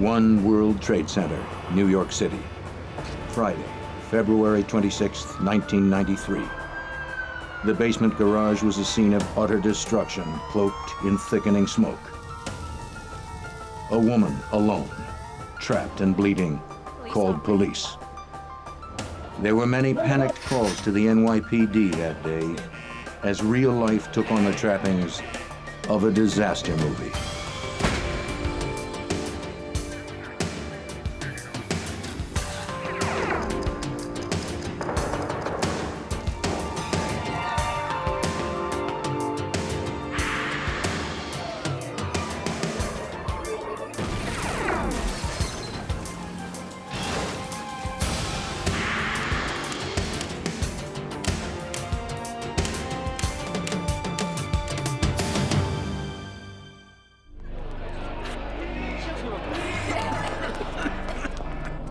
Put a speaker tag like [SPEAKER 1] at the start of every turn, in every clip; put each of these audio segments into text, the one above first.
[SPEAKER 1] One World Trade Center, New York City. Friday, February 26, 1993. The basement garage was a scene of utter destruction, cloaked in thickening smoke. A woman, alone, trapped and bleeding, called police. There were many panicked calls to the NYPD that day, as real life took on the trappings of a disaster movie.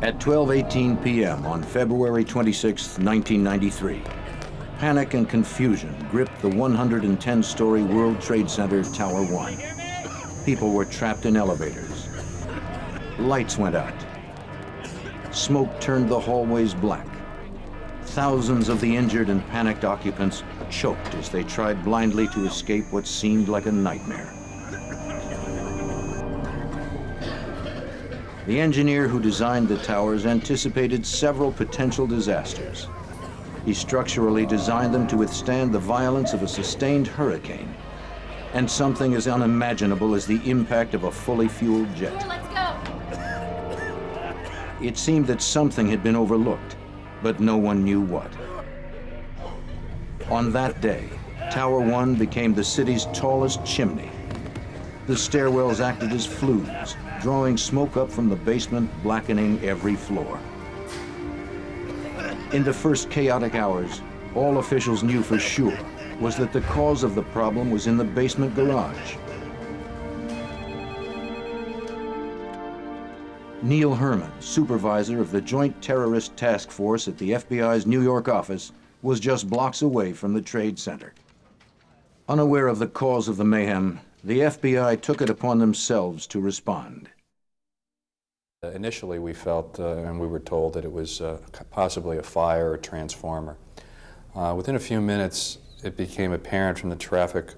[SPEAKER 1] At 12:18 p.m. on February 26, 1993, panic and confusion gripped the 110-story World Trade Center Tower 1. People were trapped in elevators. Lights went out. Smoke turned the hallways black. Thousands of the injured and panicked occupants choked as they tried blindly to escape what seemed like a nightmare. The engineer who designed the towers anticipated several potential disasters. He structurally designed them to withstand the violence of a sustained hurricane and something as unimaginable as the impact of a fully fueled jet.
[SPEAKER 2] Let's go.
[SPEAKER 1] It seemed that something had been overlooked, but no one knew what. On that day, Tower 1 became the city's tallest chimney. The stairwells acted as flues, drawing smoke up from the basement, blackening every floor. In the first chaotic hours, all officials knew for sure was that the cause of the problem was in the basement garage. Neil Herman, supervisor of the Joint Terrorist Task Force at the FBI's New York office, was just blocks away from the Trade Center. Unaware of the cause of the mayhem, the FBI took it upon themselves to respond.
[SPEAKER 3] Initially, we felt, and we were told, that it was possibly a fire or transformer. Within a few minutes, it became apparent from the traffic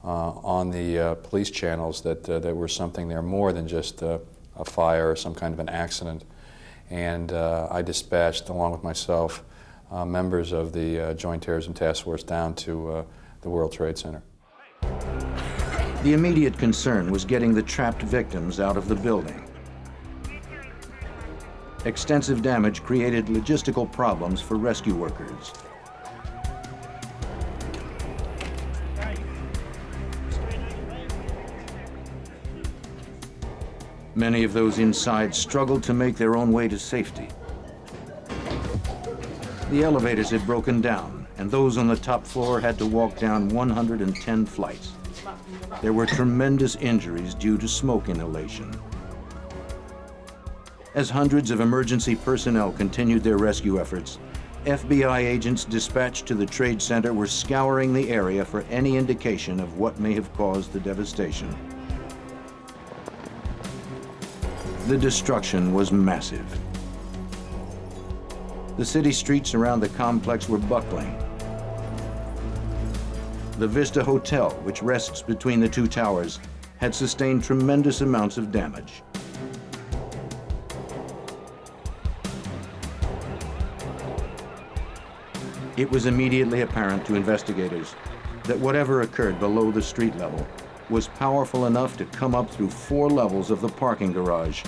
[SPEAKER 3] on the police channels that there was something there more than just a fire or some kind of an accident. And I dispatched, along with myself, members of the Joint Terrorism Task Force down to the World Trade Center.
[SPEAKER 1] The immediate concern was getting the trapped victims out of the building. Extensive damage created logistical problems for rescue workers. Many of those inside struggled to make their own way to safety. The elevators had broken down, and those on the top floor had to walk down 110 flights. There were tremendous injuries due to smoke inhalation. As hundreds of emergency personnel continued their rescue efforts, FBI agents dispatched to the Trade Center were scouring the area for any indication of what may have caused the devastation. The destruction was massive. The city streets around the complex were buckling. The Vista Hotel, which rests between the two towers, had sustained tremendous amounts of damage. It was immediately apparent to investigators that whatever occurred below the street level was powerful enough to come up through 4 levels of the parking garage,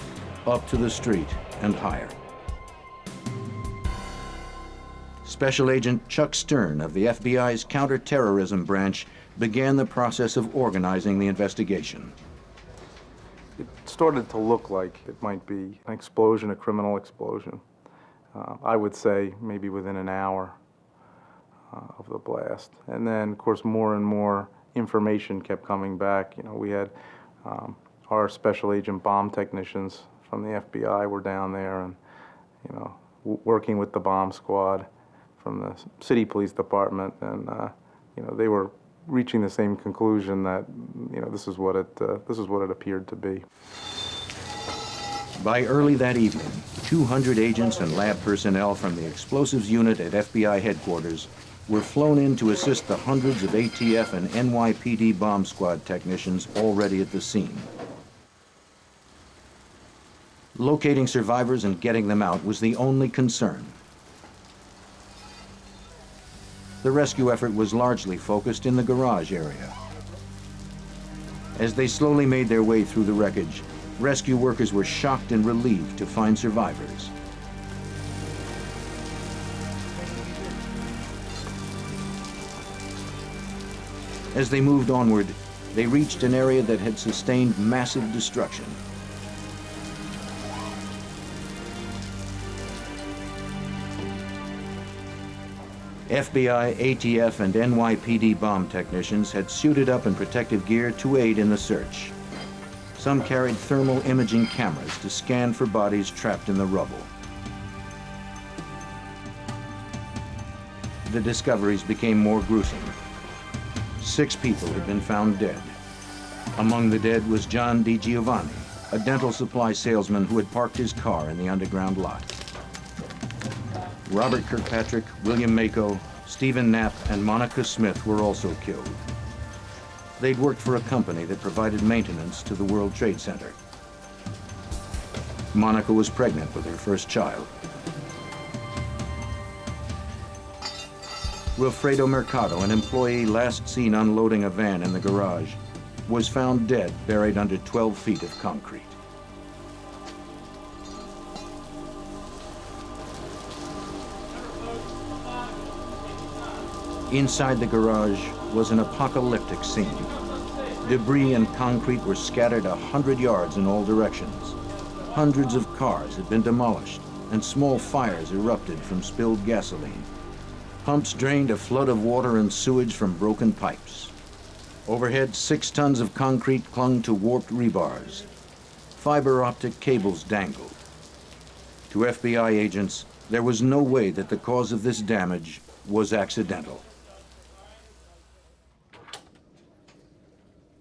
[SPEAKER 1] up to the street and higher. Special Agent Chuck Stern of the FBI's counterterrorism branch began the process of organizing the investigation.
[SPEAKER 4] It started to look like it might be an explosion, a criminal explosion. I would say maybe within an hour of the blast. And then, of course, more and more information kept coming back. You know, we had our special agent bomb technicians from the FBI were down there and, you know, working with the bomb squad from the city police department, and you know, they were reaching the same conclusion that, you know, this is what it appeared to be.
[SPEAKER 1] By early that evening, 200 agents and lab personnel from the explosives unit at FBI headquarters were flown in to assist the hundreds of ATF and NYPD bomb squad technicians already at the scene. Locating survivors and getting them out was the only concern. The rescue effort was largely focused in the garage area. As they slowly made their way through the wreckage, rescue workers were shocked and relieved to find survivors. As they moved onward, they reached an area that had sustained massive destruction. FBI, ATF, and NYPD bomb technicians had suited up in protective gear to aid in the search. Some carried thermal imaging cameras to scan for bodies trapped in the rubble. The discoveries became more gruesome. 6 people had been found dead. Among the dead was John DiGiovanni, a dental supply salesman who had parked his car in the underground lot. Robert Kirkpatrick, William Mako, Stephen Knapp, and Monica Smith were also killed. They'd worked for a company that provided maintenance to the World Trade Center. Monica was pregnant with her first child. Wilfredo Mercado, an employee last seen unloading a van in the garage, was found dead, buried under 12 feet of concrete. Inside the garage was an apocalyptic scene. Debris and concrete were scattered 100 yards in all directions. Hundreds of cars had been demolished, and small fires erupted from spilled gasoline. Pumps drained a flood of water and sewage from broken pipes. Overhead, 6 tons of concrete clung to warped rebars. Fiber optic cables dangled. To FBI agents, there was no way that the cause of this damage was accidental.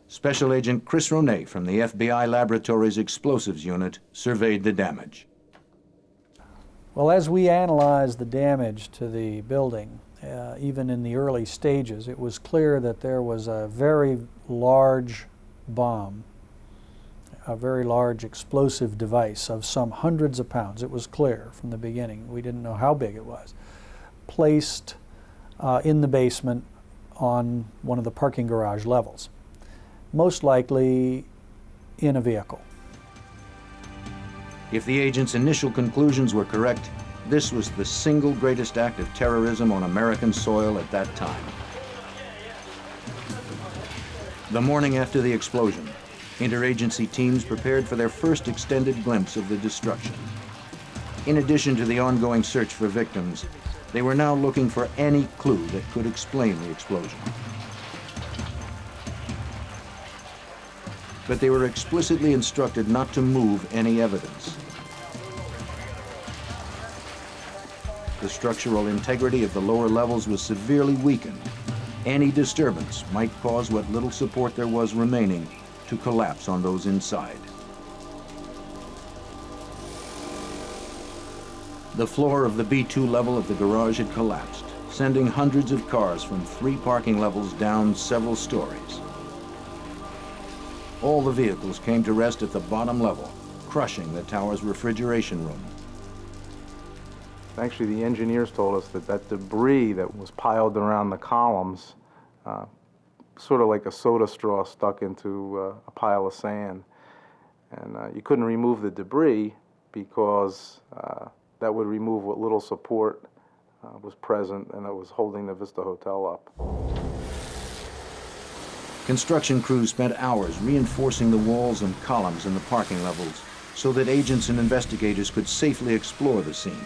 [SPEAKER 1] Special Agent Chris Ronay from the FBI Laboratories Explosives Unit surveyed the damage.
[SPEAKER 2] Well, as we analyzed the damage to the building, even in the early stages, it was clear that there was a very large bomb, a very large explosive device of some hundreds of pounds. It was clear from the beginning. We didn't know how big it was. Placed in the basement on one of the parking garage levels, most likely in a vehicle.
[SPEAKER 1] If the agent's initial conclusions were correct, this was the single greatest act of terrorism on American soil at that time. The morning after the explosion, interagency teams prepared for their first extended glimpse of the destruction. In addition to the ongoing search for victims, they were now looking for any clue that could explain the explosion. But they were explicitly instructed not to move any evidence. The structural integrity of the lower levels was severely weakened. Any disturbance might cause what little support there was remaining to collapse on those inside. The floor of the B2 level of the garage had collapsed, sending hundreds of cars from 3 parking levels down several stories. All the vehicles came to rest at the bottom level, crushing the tower's refrigeration room.
[SPEAKER 4] Actually, the engineers told us that that debris that was piled around the columns, sort of like a soda straw stuck into a pile of sand. And you couldn't remove the debris because that would remove what little support was present and that was holding the Vista Hotel up.
[SPEAKER 1] Construction crews spent hours reinforcing the walls and columns in the parking levels so that agents and investigators could safely explore the scene.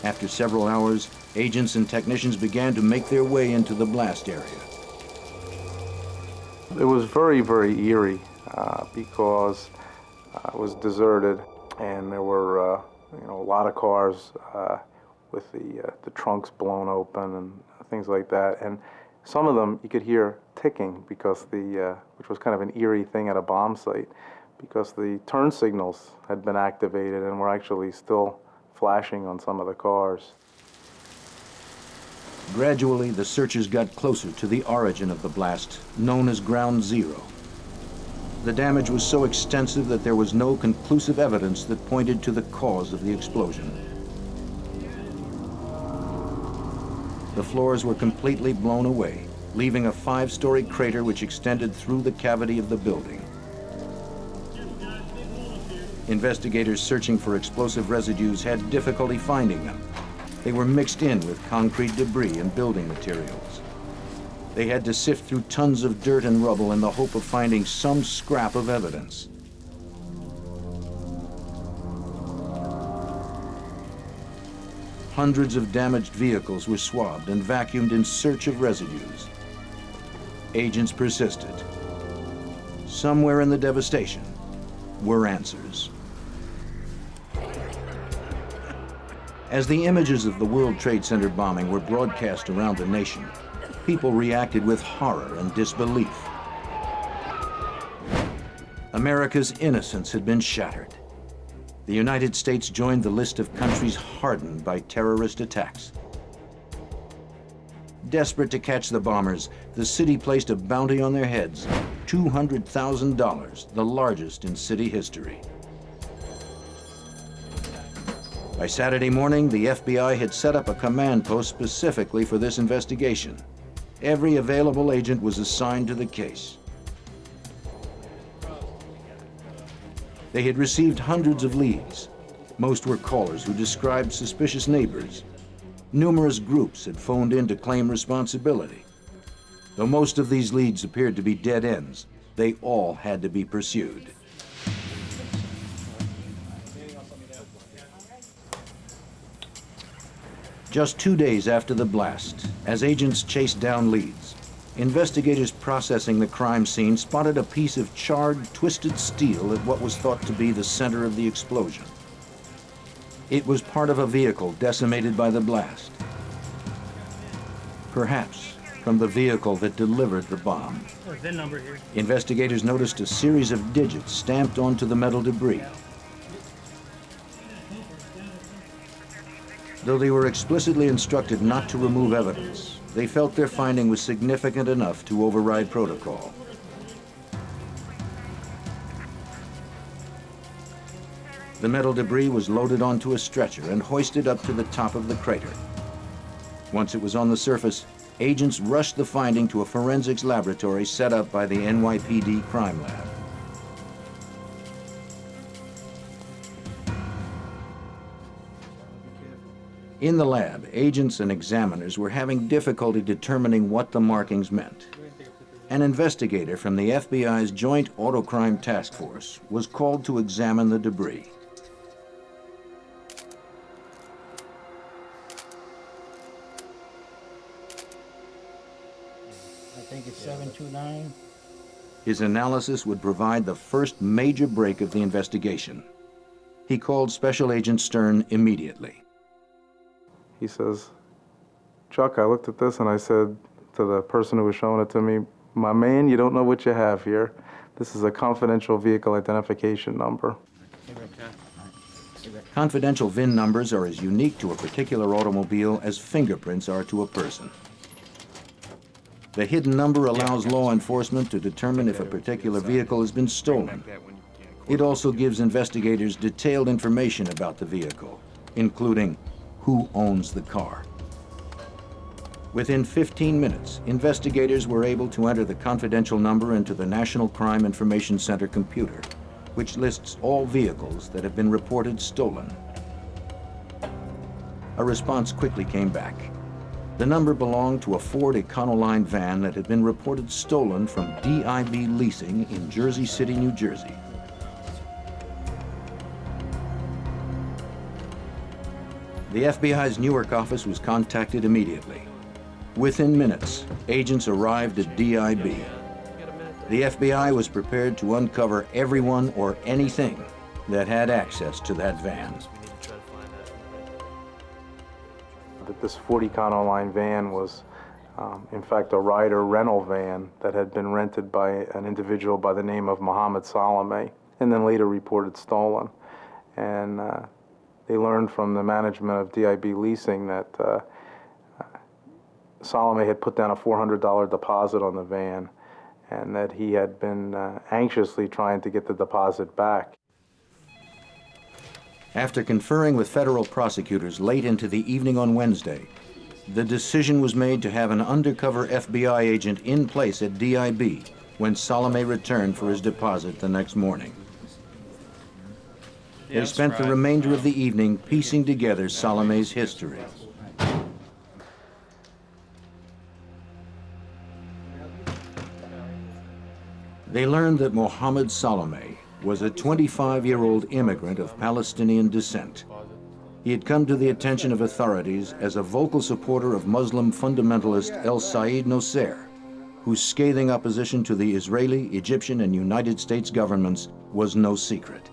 [SPEAKER 1] After several hours, agents and technicians began to make their way into the blast area.
[SPEAKER 4] It was very, very eerie because it was deserted and there were a lot of cars with the trunks blown open and things like that. And Some of them you could hear ticking because which was kind of an eerie thing at a bomb site, because the turn signals had been activated and were actually still flashing on some of the cars.
[SPEAKER 1] Gradually, the searchers got closer to the origin of the blast, known as Ground Zero. The damage was so extensive that there was no conclusive evidence that pointed to the cause of the explosion. The floors were completely blown away, leaving a 5-story crater which extended through the cavity of the building. Investigators searching for explosive residues had difficulty finding them. They were mixed in with concrete debris and building materials. They had to sift through tons of dirt and rubble in the hope of finding some scrap of evidence. Hundreds of damaged vehicles were swabbed and vacuumed in search of residues. Agents persisted. Somewhere in the devastation were answers. As the images of the World Trade Center bombing were broadcast around the nation, people reacted with horror and disbelief. America's innocence had been shattered. The United States joined the list of countries hardened by terrorist attacks. Desperate to catch the bombers, the city placed a bounty on their heads, $200,000, the largest in city history. By Saturday morning, the FBI had set up a command post specifically for this investigation. Every available agent was assigned to the case. They had received hundreds of leads. Most were callers who described suspicious neighbors. Numerous groups had phoned in to claim responsibility. Though most of these leads appeared to be dead ends, they all had to be pursued. Just 2 days after the blast, as agents chased down leads, investigators processing the crime scene spotted a piece of charred, twisted steel at what was thought to be the center of the explosion. It was part of a vehicle decimated by the blast. Perhaps from the vehicle that delivered the bomb.
[SPEAKER 5] VIN number here.
[SPEAKER 1] Investigators noticed a series of digits stamped onto the metal debris. Though they were explicitly instructed not to remove evidence, they felt their finding was significant enough to override protocol. The metal debris was loaded onto a stretcher and hoisted up to the top of the crater. Once it was on the surface, agents rushed the finding to a forensics laboratory set up by the NYPD Crime Lab. In the lab, agents and examiners were having difficulty determining what the markings meant. An investigator from the FBI's Joint Autocrime Task Force was called to examine the debris.
[SPEAKER 5] I think it's 729.
[SPEAKER 1] His analysis would provide the first major break of the investigation. He called Special Agent Stern immediately.
[SPEAKER 4] He says, "Chuck, I looked at this and I said to the person who was showing it to me, 'My man, you don't know what you have here. This is a confidential vehicle identification number.'"
[SPEAKER 1] Confidential VIN numbers are as unique to a particular automobile as fingerprints are to a person. The hidden number allows law enforcement to determine if a particular vehicle has been stolen. It also gives investigators detailed information about the vehicle, including who owns the car. Within 15 minutes, investigators were able to enter the confidential number into the National Crime Information Center computer, which lists all vehicles that have been reported stolen. A response quickly came back. The number belonged to a Ford Econoline van that had been reported stolen from DIB Leasing in Jersey City, New Jersey. The FBI's Newark office was contacted immediately. Within minutes, agents arrived at DIB. The FBI was prepared to uncover everyone or anything that had access to that van.
[SPEAKER 4] That this Ford Econoline van was In fact, a Ryder rental van that had been rented by an individual by the name of Mohammed Salome, and then later reported stolen. And they learned from the management of DIB Leasing that Salome had put down a $400 deposit on the van, and that he had been anxiously trying to get the deposit back.
[SPEAKER 1] After conferring with federal prosecutors late into the evening on Wednesday, the decision was made to have an undercover FBI agent in place at DIB when Salome returned for his deposit the next morning. They spent the remainder of the evening piecing together Salome's history. They learned that Mohammed Salome was a 25-year-old immigrant of Palestinian descent. He had come to the attention of authorities as a vocal supporter of Muslim fundamentalist El Said Nosser, whose scathing opposition to the Israeli, Egyptian, and United States governments was no secret.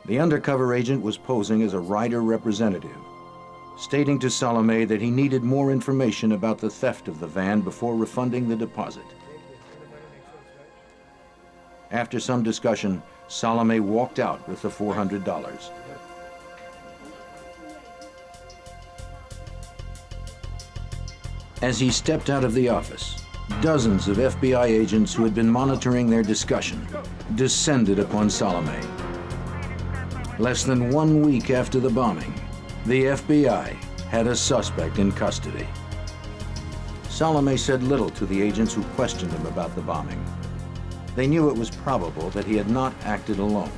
[SPEAKER 1] The undercover agent was posing as a Ryder representative, stating to Salome that he needed more information about the theft of the van before refunding the deposit. After some discussion, Salome walked out with the $400. As he stepped out of the office, dozens of FBI agents who had been monitoring their discussion descended upon Salome. Less than 1 week after the bombing, the FBI had a suspect in custody. Salome said little to the agents who questioned him about the bombing. They knew it was probable that he had not acted alone.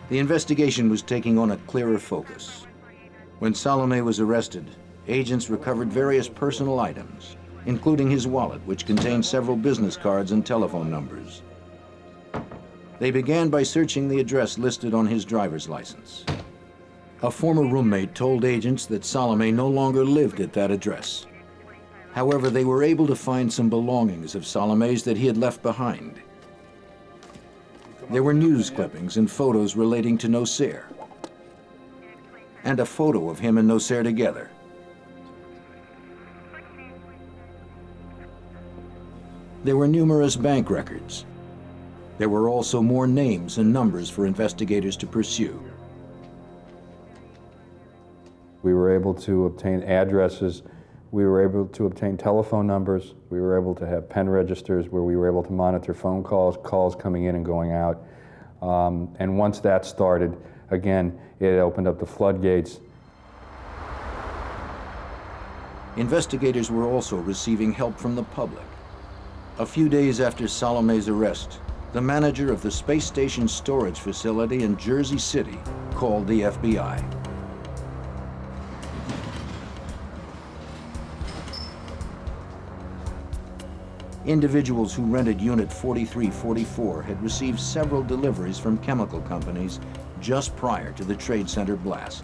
[SPEAKER 1] The investigation was taking on a clearer focus. When Salome was arrested, agents recovered various personal items, including his wallet, which contained several business cards and telephone numbers. They began by searching the address listed on his driver's license. A former roommate told agents that Salome no longer lived at that address. However, they were able to find some belongings of Salome's that he had left behind. There were news clippings and photos relating to Nosser, and a photo of him and Nosser together. There were numerous bank records. There were also more names and numbers for investigators to pursue.
[SPEAKER 3] We were able to obtain addresses. We were able to obtain telephone numbers. We were able to have pen registers where we were able to monitor phone calls coming in and going out. And once that started, again, it opened up the floodgates.
[SPEAKER 1] Investigators were also receiving help from the public. A few days after Salome's arrest, the manager of the space station storage facility in Jersey City called the FBI. Individuals who rented Unit 4344 had received several deliveries from chemical companies just prior to the Trade Center blast.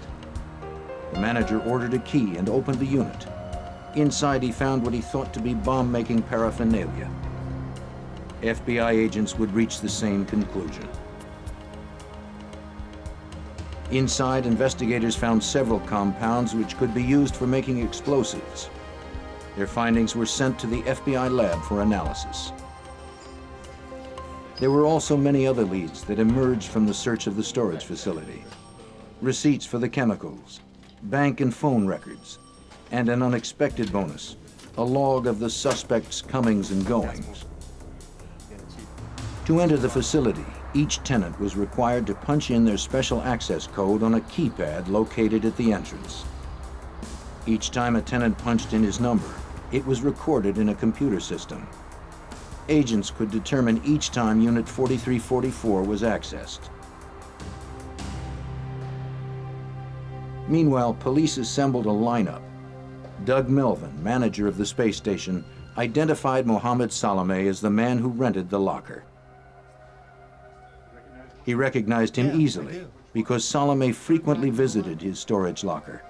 [SPEAKER 1] The manager ordered a key and opened the unit. Inside, he found what he thought to be bomb-making paraphernalia. FBI agents would reach the same conclusion. Inside, investigators found several compounds which could be used for making explosives. Their findings were sent to the FBI lab for analysis. There were also many other leads that emerged from the search of the storage facility. Receipts for the chemicals, bank and phone records, and an unexpected bonus, a log of the suspect's comings and goings. To enter the facility, each tenant was required to punch in their special access code on a keypad located at the entrance. Each time a tenant punched in his number, it was recorded in a computer system. Agents could determine each time Unit 4344 was accessed. Meanwhile, police assembled a lineup. Doug Melvin, manager of the space station, identified Mohammed Salome as the man who rented the locker. He recognized him easily because Salome frequently visited his storage locker.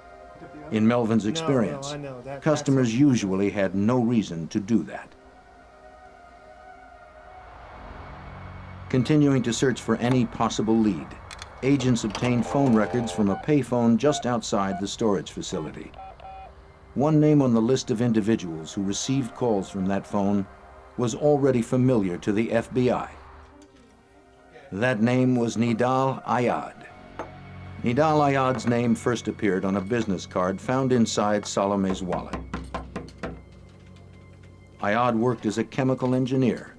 [SPEAKER 1] In Melvin's experience, customers usually had no reason to do that. Continuing to search for any possible lead, agents obtained phone records from a payphone just outside the storage facility. One name on the list of individuals who received calls from that phone was already familiar to the FBI. That name was Nidal Ayad. Nidal Ayad's name first appeared on a business card found inside Salome's wallet. Ayad worked as a chemical engineer.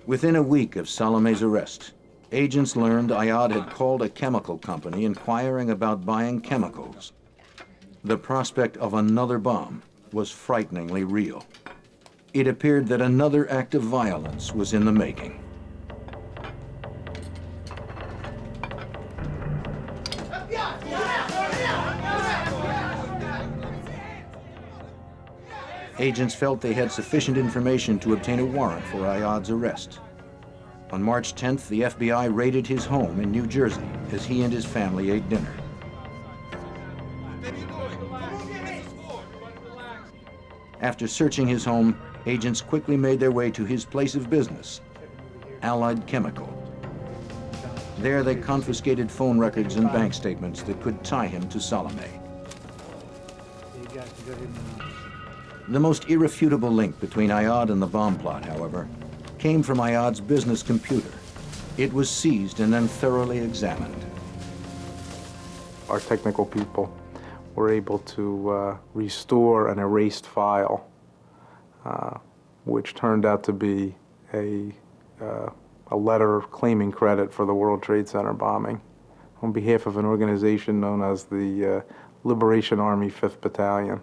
[SPEAKER 1] Within a week of Salome's arrest, agents learned Ayad had called a chemical company inquiring about buying chemicals. The prospect of another bomb was frighteningly real. It appeared that another act of violence was in the making. Agents felt they had sufficient information to obtain a warrant for Ayad's arrest. On March 10th, the FBI raided his home in New Jersey as he and his family ate dinner. After searching his home, agents quickly made their way to his place of business, Allied Chemical. There they confiscated phone records and bank statements that could tie him to Salome. The most irrefutable link between Ayad and the bomb plot, however, came from Ayad's business computer. It was seized and then thoroughly examined.
[SPEAKER 4] Our technical people were able to restore an erased file, which turned out to be a letter claiming credit for the World Trade Center bombing on behalf of an organization known as the Liberation Army 5th Battalion.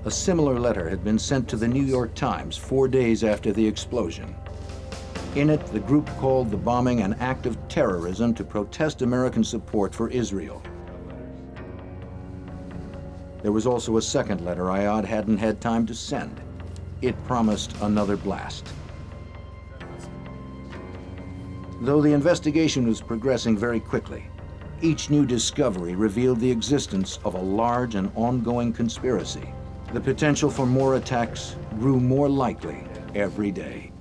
[SPEAKER 1] A similar letter had been sent to the New York Times 4 days after the explosion. In it, the group called the bombing an act of terrorism to protest American support for Israel. There was also a second letter Ayad hadn't had time to send. It promised another blast. Though the investigation was progressing very quickly, each new discovery revealed the existence of a large and ongoing conspiracy. The potential for more attacks grew more likely every day.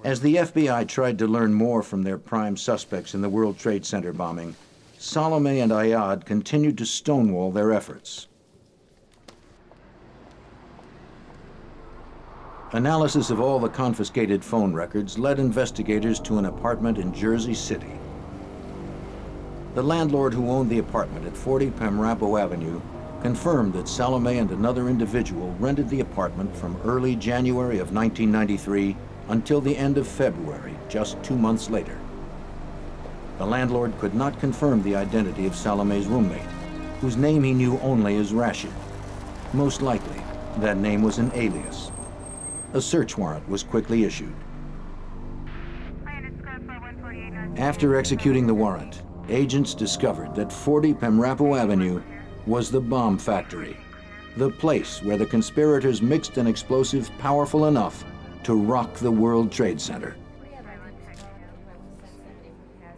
[SPEAKER 1] As the FBI tried to learn more from their prime suspects in the World Trade Center bombing, Salome and Ayad continued to stonewall their efforts. Analysis of all the confiscated phone records led investigators to an apartment in Jersey City. The landlord who owned the apartment at 40 Pamrapo Avenue confirmed that Salome and another individual rented the apartment from early January of 1993 until the end of February, just 2 months later. The landlord could not confirm the identity of Salome's roommate, whose name he knew only as Rashid. Most likely, that name was an alias. A search warrant was quickly issued. After executing the warrant, agents discovered that 40 Pamrapo Avenue was the bomb factory, the place where the conspirators mixed an explosive powerful enough to rock the World Trade Center.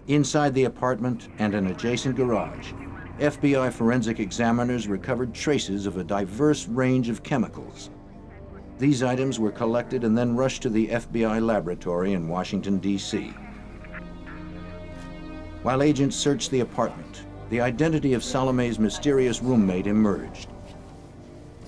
[SPEAKER 1] Inside the apartment and an adjacent garage, FBI forensic examiners recovered traces of a diverse range of chemicals. These items were collected and then rushed to the FBI laboratory in Washington, D.C. While agents searched the apartment, the identity of Salome's mysterious roommate emerged.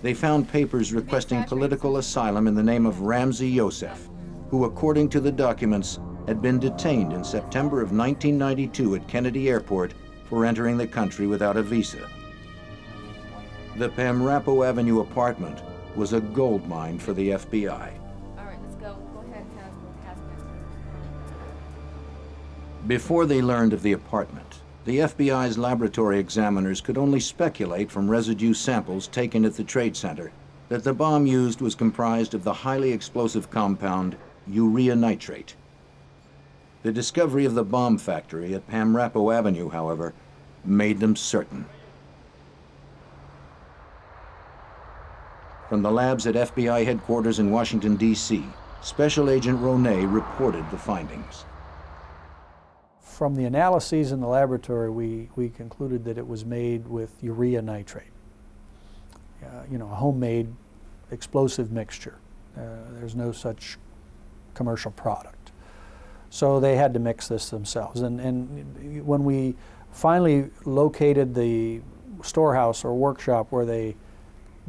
[SPEAKER 1] They found papers requesting political asylum in the name of Ramzi Youssef, who, according to the documents, had been detained in September of 1992 at Kennedy Airport for entering the country without a visa. The Pamrapo Avenue apartment was a gold mine for the FBI.
[SPEAKER 6] All right, let's go. Go ahead, Casper.
[SPEAKER 1] Before they learned of the apartment, the FBI's laboratory examiners could only speculate from residue samples taken at the Trade Center that the bomb used was comprised of the highly explosive compound urea nitrate. The discovery of the bomb factory at Pamrapo Avenue, however, made them certain. From the labs at FBI headquarters in Washington, D.C., Special Agent Ronay reported the findings.
[SPEAKER 2] From the analyses in the laboratory, we concluded that it was made with urea nitrate, a homemade explosive mixture. There's no such commercial product. So they had to mix this themselves. And when we finally located the storehouse or workshop where they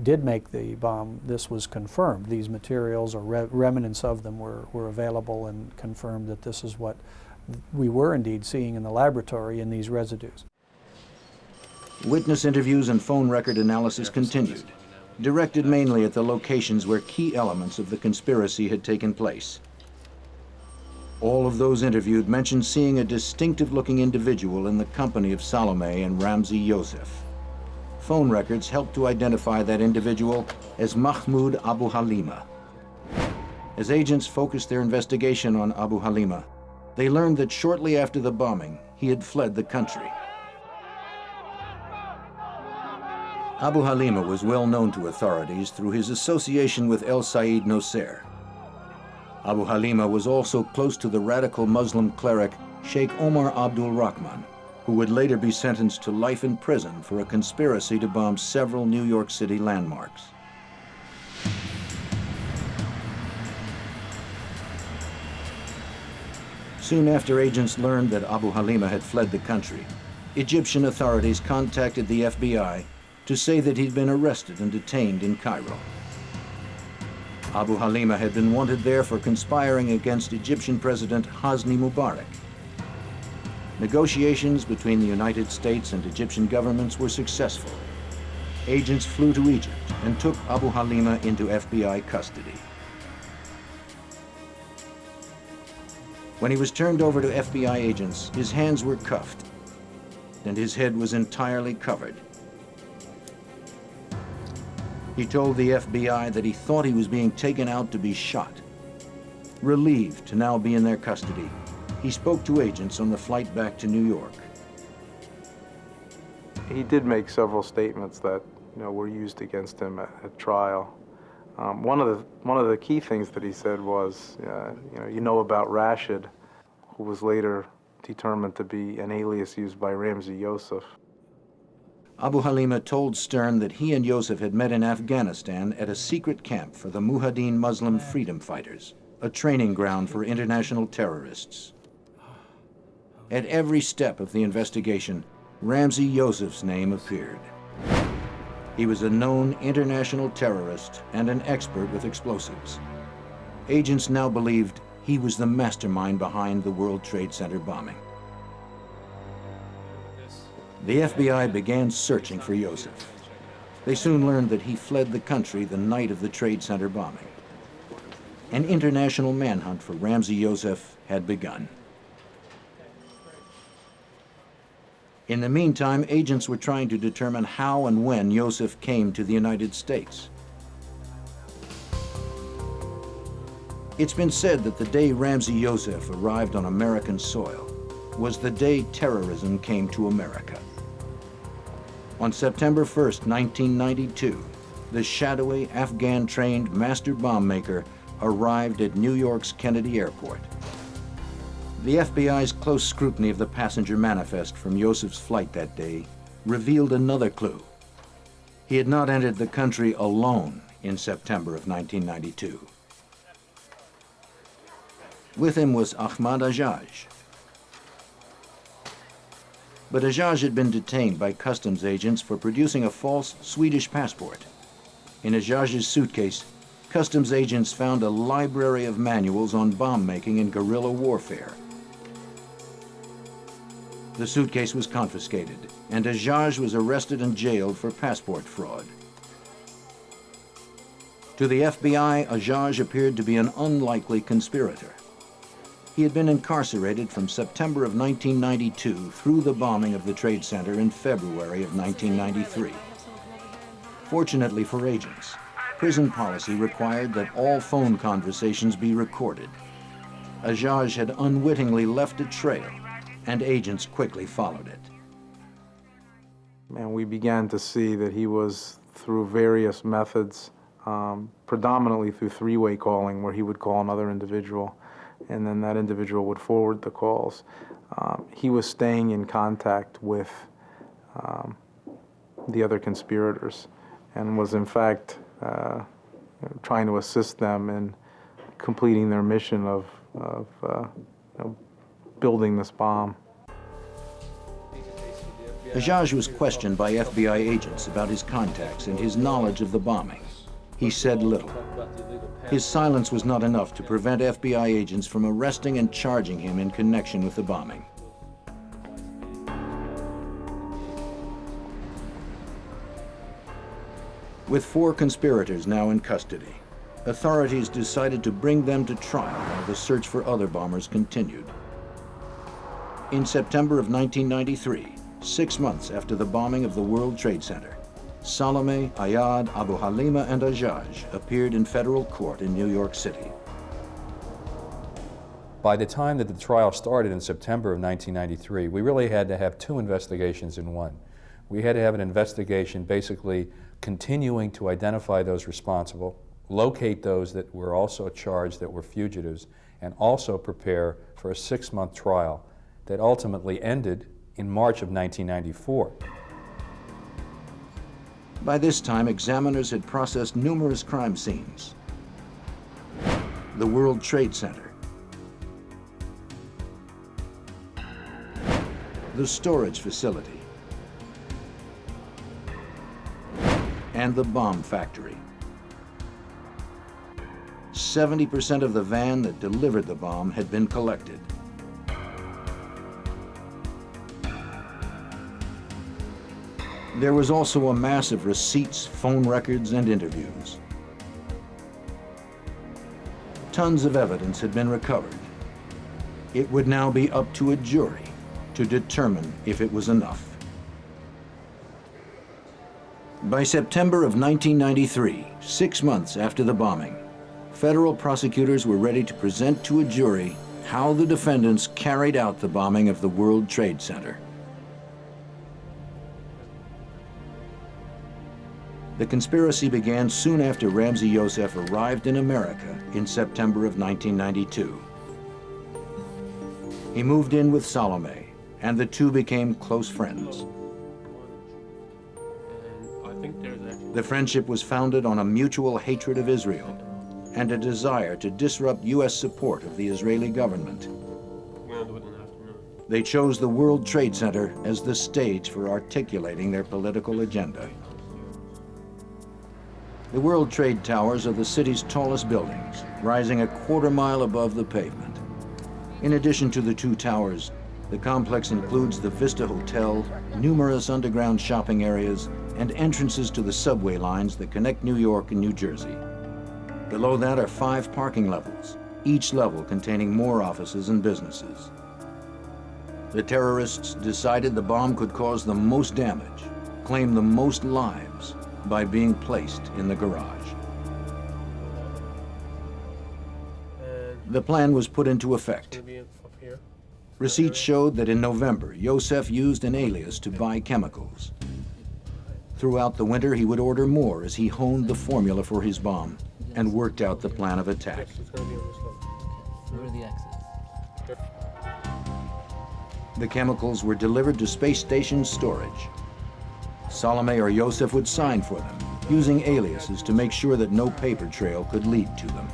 [SPEAKER 2] did make the bomb, this was confirmed. These materials or remnants of them were available, and confirmed that this is what we were indeed seeing in the laboratory in these residues.
[SPEAKER 1] Witness interviews and phone record analysis continued, directed mainly at the locations where key elements of the conspiracy had taken place. All of those interviewed mentioned seeing a distinctive-looking individual in the company of Salome and Ramzi Youssef. Phone records helped to identify that individual as Mahmoud Abu Halima. As agents focused their investigation on Abu Halima, they learned that shortly after the bombing, he had fled the country. Abu Halima was well known to authorities through his association with El Said Nosser. Abu Halima was also close to the radical Muslim cleric Sheikh Omar Abdul Rahman, who would later be sentenced to life in prison for a conspiracy to bomb several New York City landmarks. Soon after agents learned that Abu Halima had fled the country, Egyptian authorities contacted the FBI to say that he'd been arrested and detained in Cairo. Abu Halima had been wanted there for conspiring against Egyptian President Hosni Mubarak. Negotiations between the United States and Egyptian governments were successful. Agents flew to Egypt and took Abu Halima into FBI custody. When he was turned over to FBI agents, his hands were cuffed and his head was entirely covered. He told the FBI that he thought he was being taken out to be shot. Relieved to now be in their custody, he spoke to agents on the flight back to New York.
[SPEAKER 4] He did make several statements that were used against him at trial. One of the key things that he said was, about Rashid, who was later determined to be an alias used by Ramzi Youssef.
[SPEAKER 1] Abu Halima told Stern that he and Youssef had met in Afghanistan at a secret camp for the Mujahideen Muslim freedom fighters, a training ground for international terrorists. At every step of the investigation, Ramzi Youssef's name appeared. He was a known international terrorist and an expert with explosives. Agents now believed he was the mastermind behind the World Trade Center bombing. The FBI began searching for Youssef. They soon learned that he fled the country the night of the Trade Center bombing. An international manhunt for Ramzi Youssef had begun. In the meantime, agents were trying to determine how and when Youssef came to the United States. It's been said that the day Ramzi Youssef arrived on American soil was the day terrorism came to America. On September 1st, 1992, the shadowy Afghan-trained master bomb maker arrived at New York's Kennedy Airport. The FBI's close scrutiny of the passenger manifest from Youssef's flight that day revealed another clue. He had not entered the country alone in September of 1992. With him was Ahmad Ajaj. But Ajaj had been detained by customs agents for producing a false Swedish passport. In Ajaj's suitcase, customs agents found a library of manuals on bomb making and guerrilla warfare. The suitcase was confiscated, and Ajaj was arrested and jailed for passport fraud. To the FBI, Ajaj appeared to be an unlikely conspirator. He had been incarcerated from September of 1992 through the bombing of the Trade Center in February of 1993. Fortunately for agents, prison policy required that all phone conversations be recorded. Ajaj had unwittingly left a trail, and agents quickly followed it.
[SPEAKER 4] And we began to see that he was, through various methods, predominantly through three-way calling, where he would call another individual, and then that individual would forward the calls. He was staying in contact with the other conspirators and was in fact trying to assist them in completing their mission of building this bomb.
[SPEAKER 1] Ajaj was questioned by FBI agents about his contacts and his knowledge of the bombing. He said little. His silence was not enough to prevent FBI agents from arresting and charging him in connection with the bombing. With 4 conspirators now in custody, authorities decided to bring them to trial while the search for other bombers continued. In September of 1993, 6 months after the bombing of the World Trade Center, Salome, Ayad, Abu Halima, and Ajaj appeared in federal court in New York City.
[SPEAKER 3] By the time that the trial started in September of 1993, we really had to have 2 investigations in one. We had to have an investigation basically continuing to identify those responsible, locate those that were also charged that were fugitives, and also prepare for a 6-month trial that ultimately ended in March of 1994.
[SPEAKER 1] By this time, examiners had processed numerous crime scenes. The World Trade Center, the storage facility, and the bomb factory. 70% of the van that delivered the bomb had been collected. There was also a mass of receipts, phone records, and interviews. Tons of evidence had been recovered. It would now be up to a jury to determine if it was enough. By September of 1993, 6 months after the bombing, federal prosecutors were ready to present to a jury how the defendants carried out the bombing of the World Trade Center. The conspiracy began soon after Ramzi Youssef arrived in America in September of 1992. He moved in with Salome, and the two became close friends. The friendship was founded on a mutual hatred of Israel and a desire to disrupt U.S. support of the Israeli government. They chose the World Trade Center as the stage for articulating their political agenda. The World Trade Towers are the city's tallest buildings, rising a quarter-mile above the pavement. In addition to the 2 towers, the complex includes the Vista Hotel, numerous underground shopping areas, and entrances to the subway lines that connect New York and New Jersey. Below that are 5 parking levels, each level containing more offices and businesses. The terrorists decided the bomb could cause the most damage, claim the most lives, by being placed in the garage. The plan was put into effect. Receipts showed that in November, Youssef used an alias to buy chemicals. Throughout the winter, he would order more as he honed the formula for his bomb and worked out the plan of attack.
[SPEAKER 5] Where are the exits?
[SPEAKER 1] The chemicals were delivered to space station storage. Salome or Youssef would sign for them, using aliases to make sure that no paper trail could lead to them.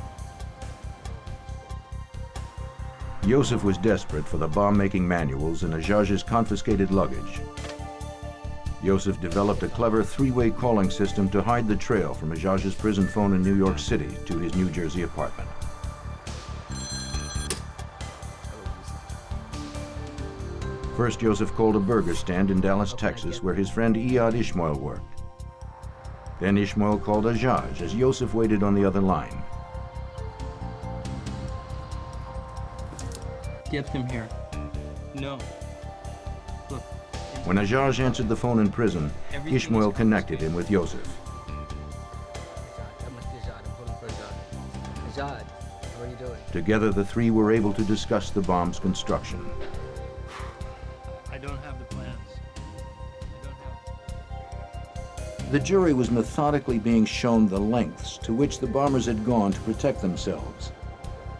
[SPEAKER 1] Youssef was desperate for the bomb-making manuals and Ajaj's confiscated luggage. Youssef developed a clever 3-way calling system to hide the trail from Ajaj's prison phone in New York City to his New Jersey apartment. First, Youssef called a burger stand in Dallas, Texas, where his friend Iyad Ishmael worked. Then Ishmael called Ajaj as Youssef waited on the other line.
[SPEAKER 5] Get him here. No. Look.
[SPEAKER 1] When Ajaj answered the phone in prison, Ishmael connected him with Youssef.
[SPEAKER 7] Ajad, what are you doing?
[SPEAKER 1] Together, the 3 were able to discuss the bomb's construction.
[SPEAKER 5] I don't have the plans.
[SPEAKER 1] The jury was methodically being shown the lengths to which the bombers had gone to protect themselves.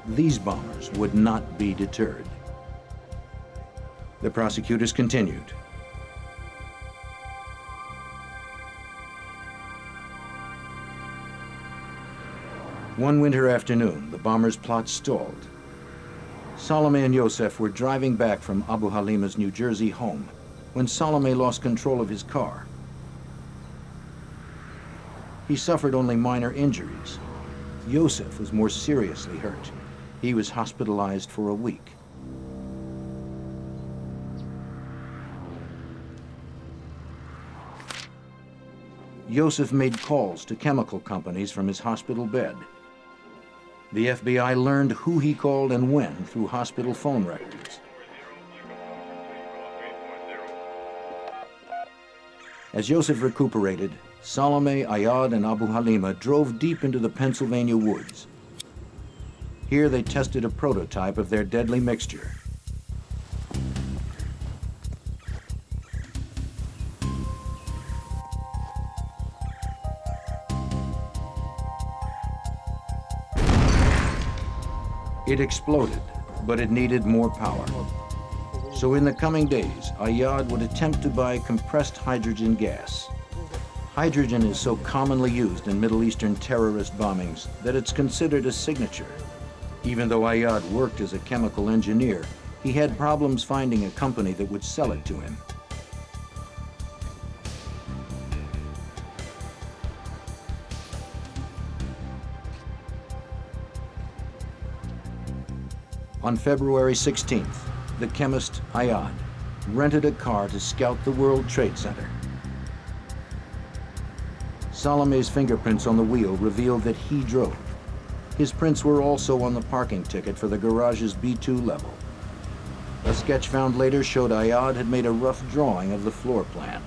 [SPEAKER 1] These bombers would not be deterred. The prosecutors continued. One winter afternoon, the bombers' plot stalled. Salome and Yosef were driving back from Abu Halima's New Jersey home when Salome lost control of his car. He suffered only minor injuries. Yosef was more seriously hurt. He was hospitalized for a week. Yosef made calls to chemical companies from his hospital bed. The FBI learned who he called and when through hospital phone records. As Yosef recuperated, Salome, Ayad, and Abu Halima drove deep into the Pennsylvania woods. Here they tested a prototype of their deadly mixture. It exploded, but it needed more power. So in the coming days, Ayad would attempt to buy compressed hydrogen gas. Hydrogen is so commonly used in Middle Eastern terrorist bombings that it's considered a signature. Even though Ayad worked as a chemical engineer, he had problems finding a company that would sell it to him. On February 16th, the chemist Ayad rented a car to scout the World Trade Center. Salome's fingerprints on the wheel revealed that he drove. His prints were also on the parking ticket for the garage's B2 level. A sketch found later showed Ayad had made a rough drawing of the floor plan.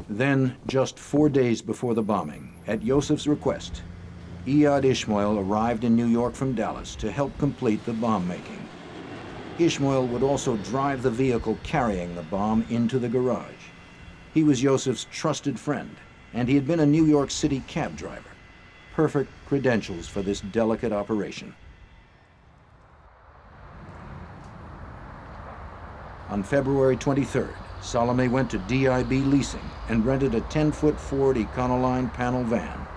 [SPEAKER 1] Then, just 4 days before the bombing, at Yosef's request, Iyad Ishmael arrived in New York from Dallas to help complete the bomb making. Ishmael would also drive the vehicle carrying the bomb into the garage. He was Yosef's trusted friend, and he had been a New York City cab driver. Perfect credentials for this delicate operation. On February 23rd, Salome went to DIB Leasing and rented a 10-foot Ford Econoline panel van.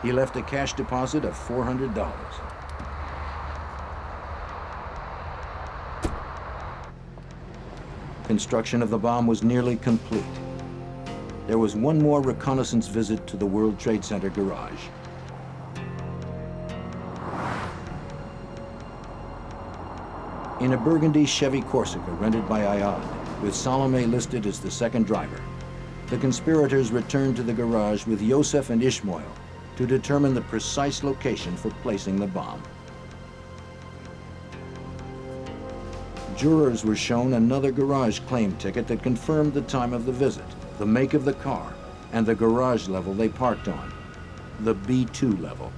[SPEAKER 1] He left a cash deposit of $400. Construction of the bomb was nearly complete. There was one more reconnaissance visit to the World Trade Center garage. In a burgundy Chevy Corsica rented by Ayad, with Salome listed as the second driver, the conspirators returned to the garage with Yosef and Ishmael to determine the precise location for placing the bomb. Jurors were shown another garage claim ticket that confirmed the time of the visit, the make of the car, and the garage level they parked on, the B2 level.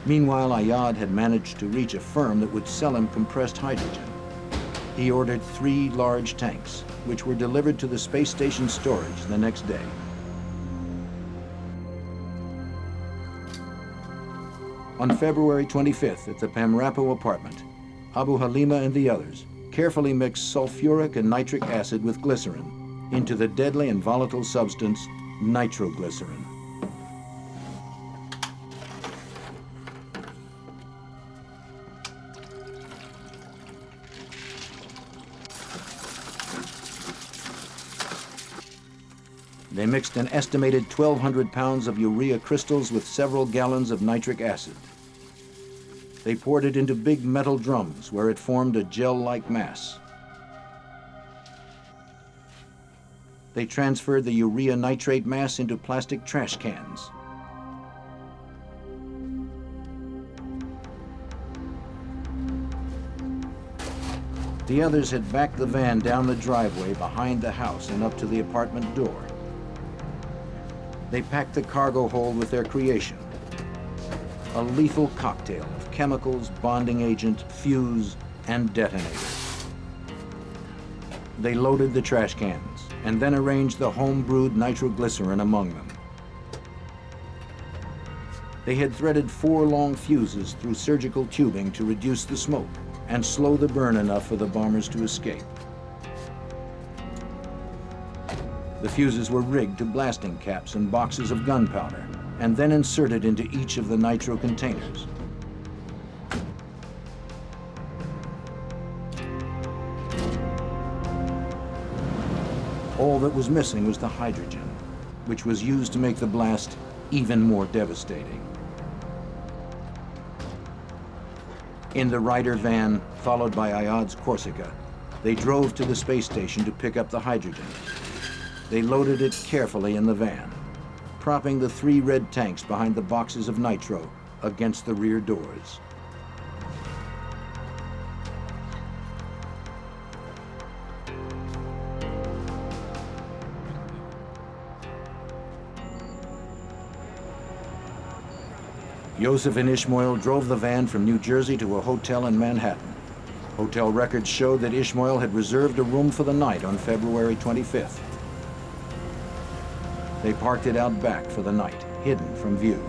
[SPEAKER 1] Meanwhile, Ayad had managed to reach a firm that would sell him compressed hydrogen. He ordered 3 large tanks, which were delivered to the space station storage the next day. On February 25th at the Pamrapo apartment, Abu Halima and the others carefully mixed sulfuric and nitric acid with glycerin into the deadly and volatile substance nitroglycerin. They mixed an estimated 1,200 pounds of urea crystals with several gallons of nitric acid. They poured it into big metal drums where it formed a gel-like mass. They transferred the urea nitrate mass into plastic trash cans. The others had backed the van down the driveway behind the house and up to the apartment door. They packed the cargo hold with their creation, a lethal cocktail of chemicals, bonding agent, fuse, and detonator. They loaded the trash cans and then arranged the home-brewed nitroglycerin among them. They had threaded 4 long fuses through surgical tubing to reduce the smoke and slow the burn enough for the bombers to escape. The fuses were rigged to blasting caps and boxes of gunpowder, and then inserted into each of the nitro containers. All that was missing was the hydrogen, which was used to make the blast even more devastating. In the Ryder van, followed by Ayad's Corsica, they drove to the space station to pick up the hydrogen. They loaded it carefully in the van, propping the 3 red tanks behind the boxes of nitro against the rear doors. Yosef and Ishmael drove the van from New Jersey to a hotel in Manhattan. Hotel records showed that Ishmael had reserved a room for the night on February 25th. They parked it out back for the night, hidden from view.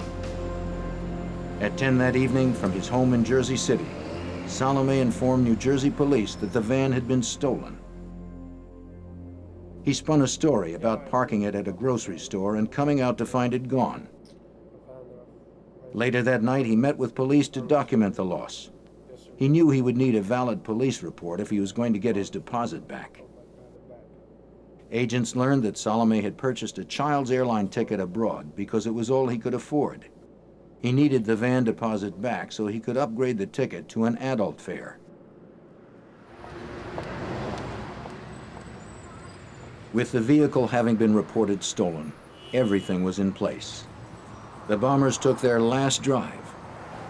[SPEAKER 1] At 10 that evening, from his home in Jersey City, Salome informed New Jersey police that the van had been stolen. He spun a story about parking it at a grocery store and coming out to find it gone. Later that night, he met with police to document the loss. He knew he would need a valid police report if he was going to get his deposit back. Agents learned that Salome had purchased a child's airline ticket abroad because it was all he could afford. He needed the van deposit back so he could upgrade the ticket to an adult fare. With the vehicle having been reported stolen, everything was in place. The bombers took their last drive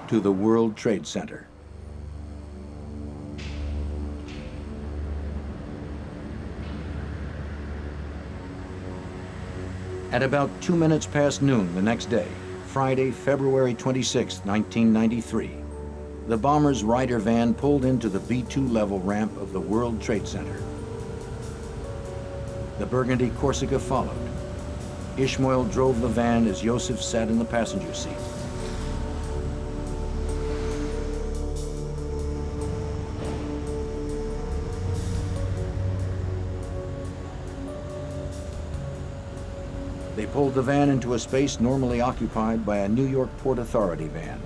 [SPEAKER 1] to the World Trade Center. At about 2 minutes past noon the next day, Friday, February 26, 1993, the bombers' Ryder van pulled into the B-2 level ramp of the World Trade Center. The burgundy Corsica followed. Ishmael drove the van as Yosef sat in the passenger seat. They pulled the van into a space normally occupied by a New York Port Authority van.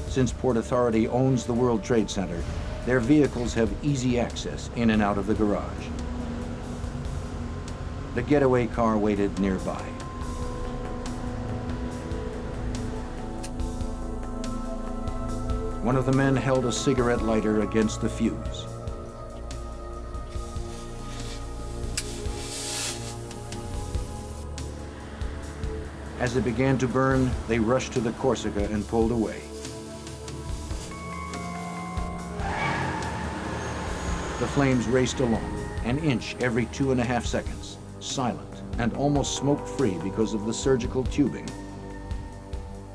[SPEAKER 1] Since Port Authority owns the World Trade Center, their vehicles have easy access in and out of the garage. The getaway car waited nearby. One of the men held a cigarette lighter against the fuse. As it began to burn, they rushed to the Corsica and pulled away. The flames raced along, an inch every 2.5 seconds, silent and almost smoke-free because of the surgical tubing.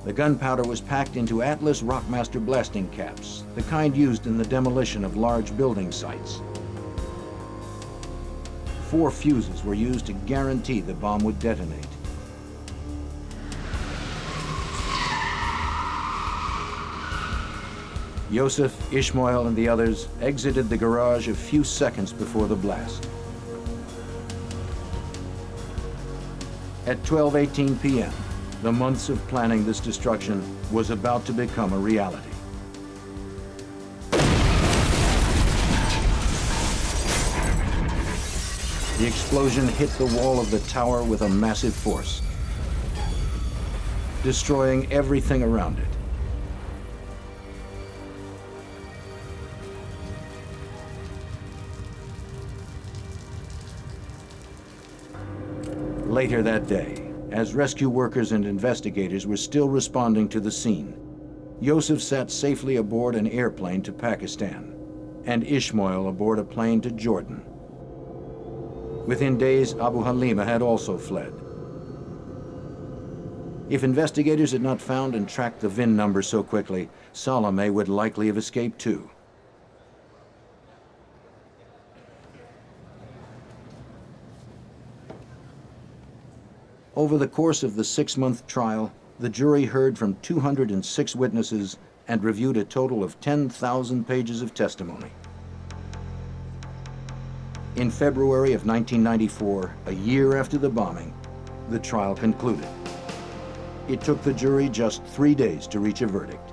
[SPEAKER 1] The gunpowder was packed into Atlas Rockmaster blasting caps, the kind used in the demolition of large building sites. 4 fuses were used to guarantee the bomb would detonate. Yosef, Ishmael, and the others exited the garage a few seconds before the blast. At 12:18 p.m., the months of planning this destruction was about to become a reality. The explosion hit the wall of the tower with a massive force, destroying everything around it. Later that day, as rescue workers and investigators were still responding to the scene, Yosef sat safely aboard an airplane to Pakistan, and Ishmael aboard a plane to Jordan. Within days, Abu Halima had also fled. If investigators had not found and tracked the VIN number so quickly, Salome would likely have escaped too. Over the course of the 6-month trial, the jury heard from 206 witnesses and reviewed a total of 10,000 pages of testimony. In February of 1994, a year after the bombing, the trial concluded. It took the jury just 3 days to reach a verdict.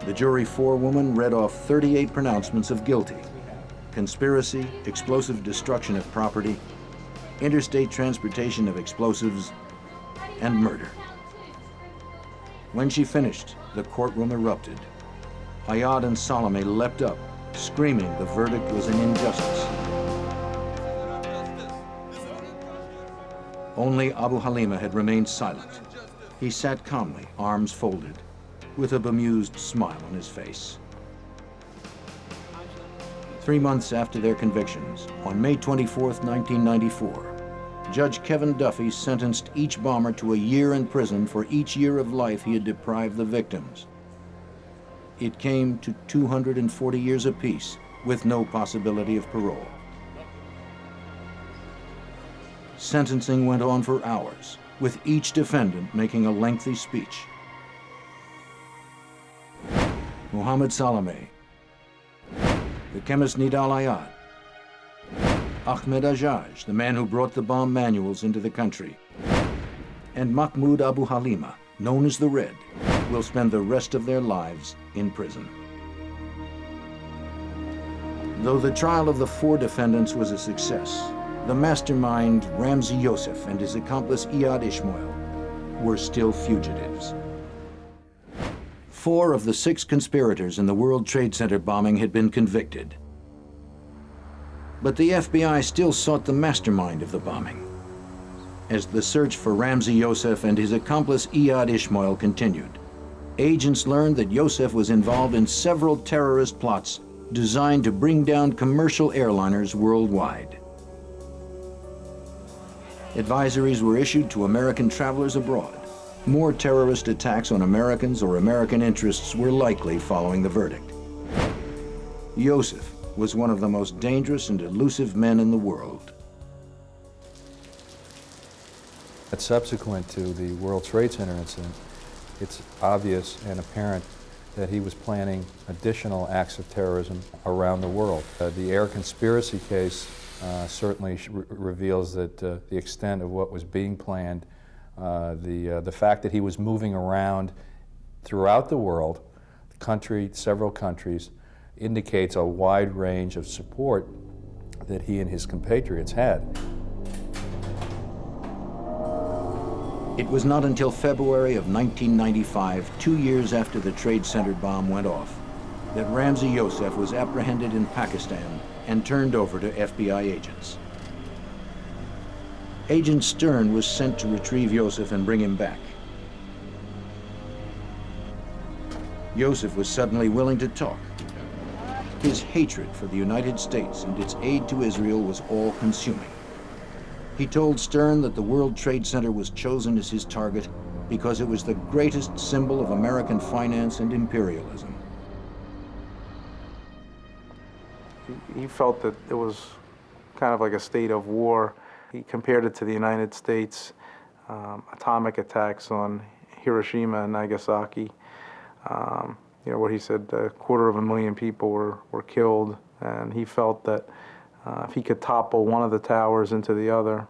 [SPEAKER 1] The jury forewoman read off 38 pronouncements of guilty: conspiracy, explosive destruction of property, interstate transportation of explosives, and murder. When she finished, the courtroom erupted. Ayad and Salome leapt up, screaming the verdict was an injustice. Only Abu Halima had remained silent. He sat calmly, arms folded, with a bemused smile on his face. 3 months after their convictions, on May 24, 1994, Judge Kevin Duffy sentenced each bomber to a year in prison for each year of life he had deprived the victims. It came to 240 years apiece, with no possibility of parole. Sentencing went on for hours, with each defendant making a lengthy speech. Mohammed Salome, the chemist Nidal Ayad, Ahmed Ajaj, the man who brought the bomb manuals into the country, and Mahmoud Abu Halima, known as the Red, will spend the rest of their lives in prison. Though the trial of the 4 defendants was a success, the mastermind Ramzi Youssef and his accomplice Iyad Ishmael were still fugitives. 4 of the 6 conspirators in the World Trade Center bombing had been convicted. But the FBI still sought the mastermind of the bombing. As the search for Ramzi Youssef and his accomplice Iyad Ishmael continued, agents learned that Youssef was involved in several terrorist plots designed to bring down commercial airliners worldwide. Advisories were issued to American travelers abroad. More terrorist attacks on Americans or American interests were likely following the verdict. Youssef was one of the most dangerous and elusive men in the world.
[SPEAKER 3] Subsequent to the World Trade Center incident, it's obvious and apparent that he was planning additional acts of terrorism around the world. The air conspiracy case certainly reveals that the extent of what was being planned, the fact that he was moving around throughout the world, several countries, indicates a wide range of support that he and his compatriots had.
[SPEAKER 1] It was not until February of 1995, 2 years after the Trade Center bomb went off, that Ramzi Youssef was apprehended in Pakistan and turned over to FBI agents. Agent Stern was sent to retrieve Youssef and bring him back. Youssef was suddenly willing to talk. His hatred for the United States and its aid to Israel was all-consuming. He told Stern that the World Trade Center was chosen as his target because it was the greatest symbol of American finance and imperialism.
[SPEAKER 4] He felt that it was kind of like a state of war. He compared it to the United States atomic attacks on Hiroshima and Nagasaki. What he said, 250,000 people were killed, and he felt that if he could topple one of the towers into the other,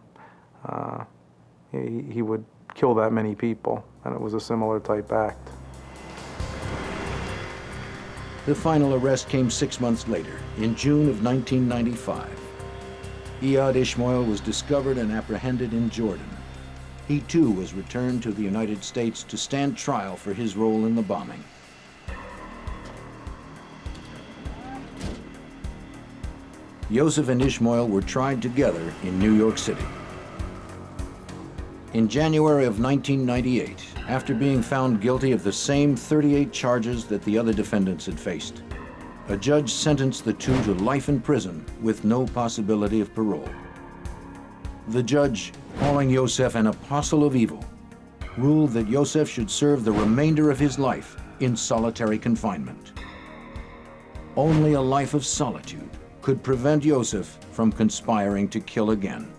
[SPEAKER 4] he would kill that many people, and it was a similar type act.
[SPEAKER 1] The final arrest came 6 months later, in June of 1995. Iyad Ishmael was discovered and apprehended in Jordan. He too was returned to the United States to stand trial for his role in the bombing. Youssef and Ishmael were tried together in New York City. In January of 1998, after being found guilty of the same 38 charges that the other defendants had faced, a judge sentenced the two to life in prison with no possibility of parole. The judge, calling Youssef an apostle of evil, ruled that Youssef should serve the remainder of his life in solitary confinement. Only a life of solitude could prevent Youssef from conspiring to kill again.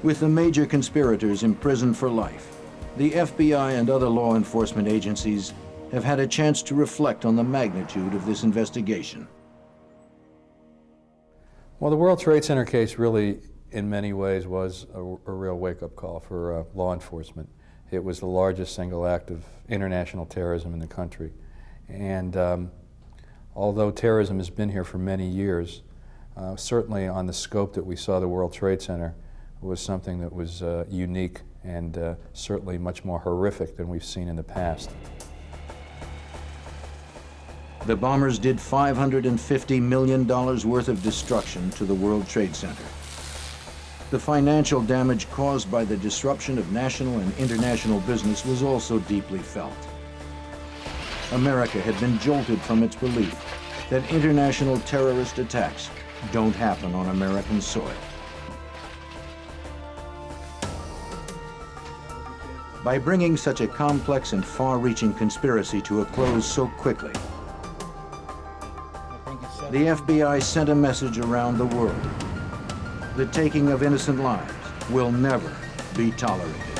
[SPEAKER 1] With the major conspirators imprisoned for life, the FBI and other law enforcement agencies have had a chance to reflect on the magnitude of this investigation.
[SPEAKER 3] Well, the World Trade Center case really, in many ways, was a real wake-up call for law enforcement. It was the largest single act of international terrorism in the country. And although terrorism has been here for many years, certainly on the scope that we saw the World Trade Center was something that was unique and certainly much more horrific than we've seen in the past.
[SPEAKER 1] The bombers did $550 million worth of destruction to the World Trade Center. The financial damage caused by the disruption of national and international business was also deeply felt. America had been jolted from its belief that international terrorist attacks don't happen on American soil. By bringing such a complex and far-reaching conspiracy to a close so quickly, the FBI sent a message around the world. The taking of innocent lives will never be tolerated.